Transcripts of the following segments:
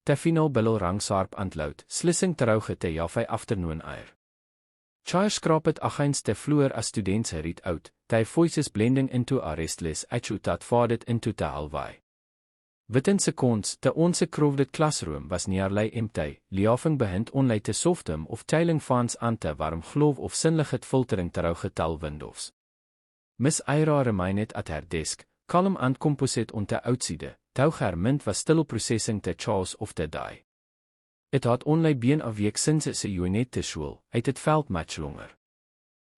te final billo rangsarp antloud, slissing terauge te jafai afternoon air. Chair skrap het against the floor as students read out, their voices blending into a restless echo that faded into the hallway. Within seconds, the onse crowded classroom was nearly empty, liafing behint onlei te softem of teiling fans aan te warm gloof of sinnige filtering terauge tel windows. Miss Ira remained at her desk, calm and composite on the outside, terwijl haar mind was still processing the chaos of the day. Het had only been a week since sy unit te school, uit het veld much longer.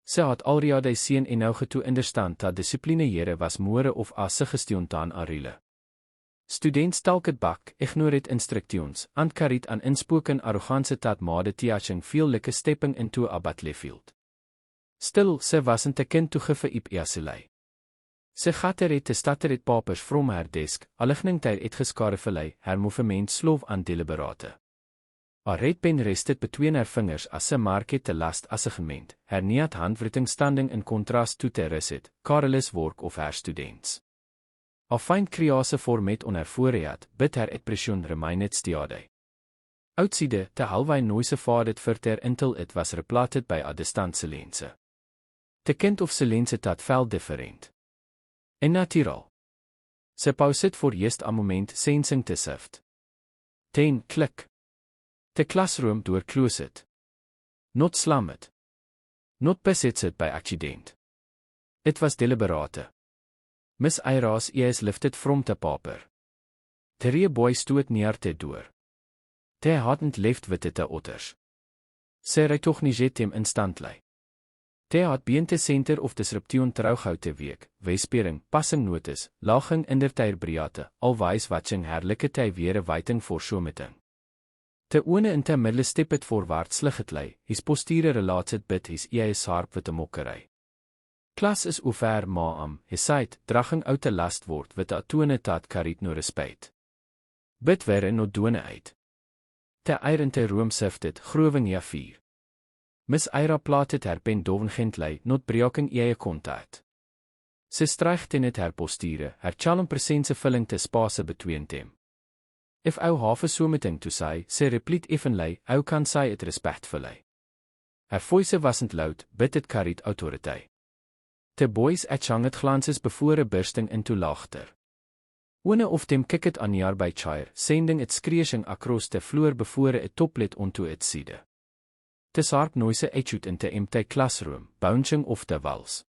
Sy had already sien en nou toe understand dat disciplinere was more of a suggestion dan a rule. Students talked back, ignorate instructions, and carried an unspoken arrogance that made teaching feel like stepping into a battlefield. Still, sy wasn't a kind toegeveep easily. Sy gattered te stuttered papers from her desk, aligning ter uitgeskare vallei, her movement slow and deliberate. A red pen rested between her fingers as sy market te last as a gement, her neat handwriting standing in contrast to the recent, careless work of her students. A fine creasie format on her forehead, but her expression remained steady. Outside, the hallway noise faded further until it was replaced by a distant silence. The kind of silence that felt different. En natural. Sy paused for just a moment sensing te sift. Then, click. The classroom door closed. Not slammed. Not besetzt by accident. It was deliberate. Miss Ira's ears lifted from the paper. 3 boys stood near the door. They hadn't left with the others. Sy recognized him instantly. They had been the center of disruption terughoud te week, whispering, passing notice, laching in der tyrbriate, always watching herlike ty weer waiting for so meeting. Te one in the middle stepped forward slightly, his posture related bit his ears sharp with a mockery. Class is over, ma'am, he said, dragging out the last word with a tone that carried no respect. Bit were no doene uit. The air in the room sifted, groving ja vier. Miss Ira plated her pen dovengently, not breaking eye contact. Sy streicht in het her posture, her charm presence filling the space between them. If ou have so meting to say, sy replied evenly, ou can say it respectfully. Her voice wasn't loud, but it carried authority. The boys het glances before bursting into laughter. One of them kicked a nearby chair, sending it screeching across the floor before it toppled onto its side. The sharp noise echoed in the empty classroom, bouncing off the walls.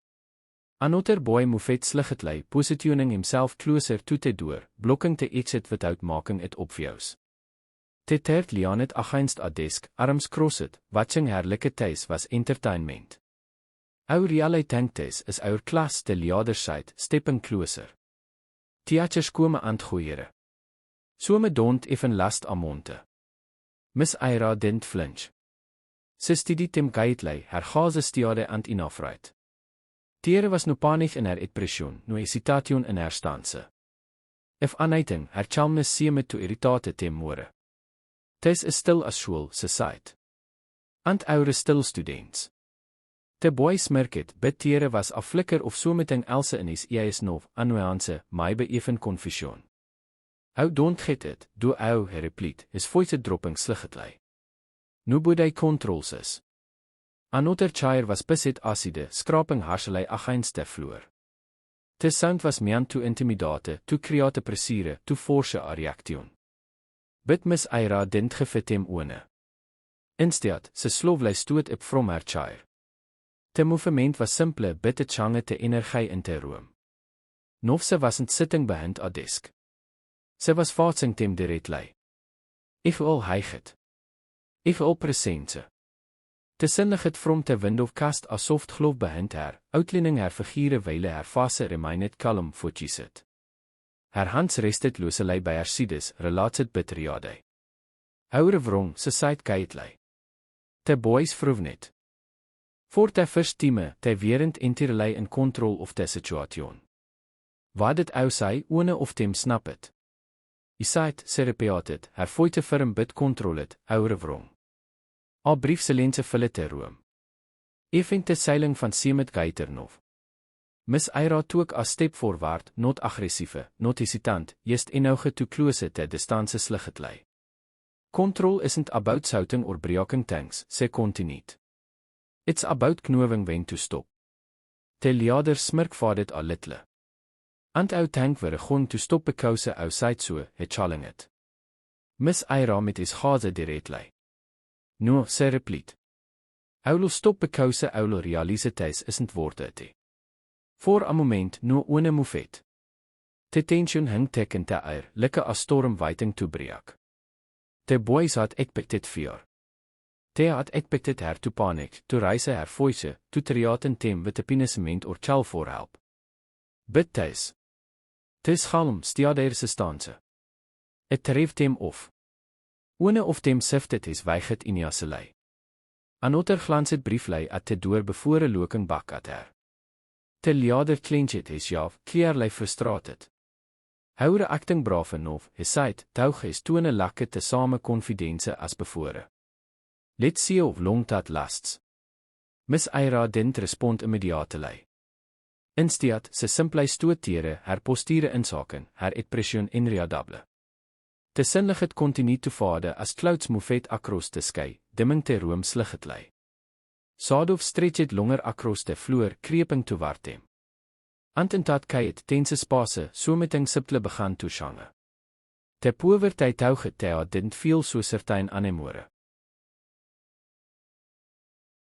Another boy moved slightly, positioning himself closer to the door, blocking the exit without making it obvious. The third leaned against a desk, arms crossed, watching her like thuis was entertainment. Our realiteit is our class the leader side, stepping closer. Teachers komen aan het gooiere. Some don't even last a month. Miss Ira didn't flinch. Sy studied them guidely, her gaze steady and inafright. There was no panic in her expression, no hesitation in her stance. If anything, her calmness seemed to irritate them more. This is still a school, sy said. And our still students. The boy smirked, but there was a flicker of something else in his eyes of a nuance, maybe even confusion. I don't get it, do I, he replied, his voice dropping slightly. Nobody controls us. Another chair was beside acide, scraping harshly against the floor. The sound was meant to intimidate, to create pressure, to force a reaction. But Miss Ira didn't give him one. Instead, she slowly stood up from her chair. The movement was simple, but it changed the energy in the room. Noch she wasn't sitting behind a desk. She was facing them directly. Ich will heiget. Ich will presence. The sinnigheid from the window cast a soft glow behind her, outlining her figure while her face remained calm focused. Her hands rested loosely by her sides, related but ready. Houer wrong, she said quietly. The boys vroeg net. For the first time, they weren't entirely in control of the situation. Wat het ou say, one of them snap it. He said, she repeated, her voice firm but controlled, houer wrong. A brief silence vulde the room. Even the seiling van Semet Geiternov. Miss Ira took a step forward, not aggressive, not hesitant, just enough to close the distance slightly. Control isn't about shouting or breaking things, say Continied. It's about knowing when to stop. The leader smirk for it a little. And ou tank we're going to stop because ou side so, he challenge it. Miss Ira met his gaze directly. No, say repeat. Ou stop because ou realize thijs isn't worth it. For a moment, no one move it. The tension hang teken te air, like a storm waiting to break. The boys had expected fear. They had expected her to panic, to raise her voice, to threaten them with a punishment or call for help. But thijs. Tis galm stia der se stanse. It treft them off. One of them sifted his weighed in jaselei. Another glanced briefly at the door before looking back at her. The leader clenched his jaw, clearly frustrated. How reacting braaf enough, he said, tauch is toon lekker te same confidence as before. Let's see how long that lasts. Miss Ira didn't respond immediately. Instead, ze simply stooteren haar posture insaken, haar expression inreadable. The sinnlich het continued to vader as clouds move across the sky, dimming te room slightly. Sadov stretched longer across the floor, creeping toward them. And in that kite tense space, so meting subtle began to shange. The poverty tauge didn't feel so certain anymore.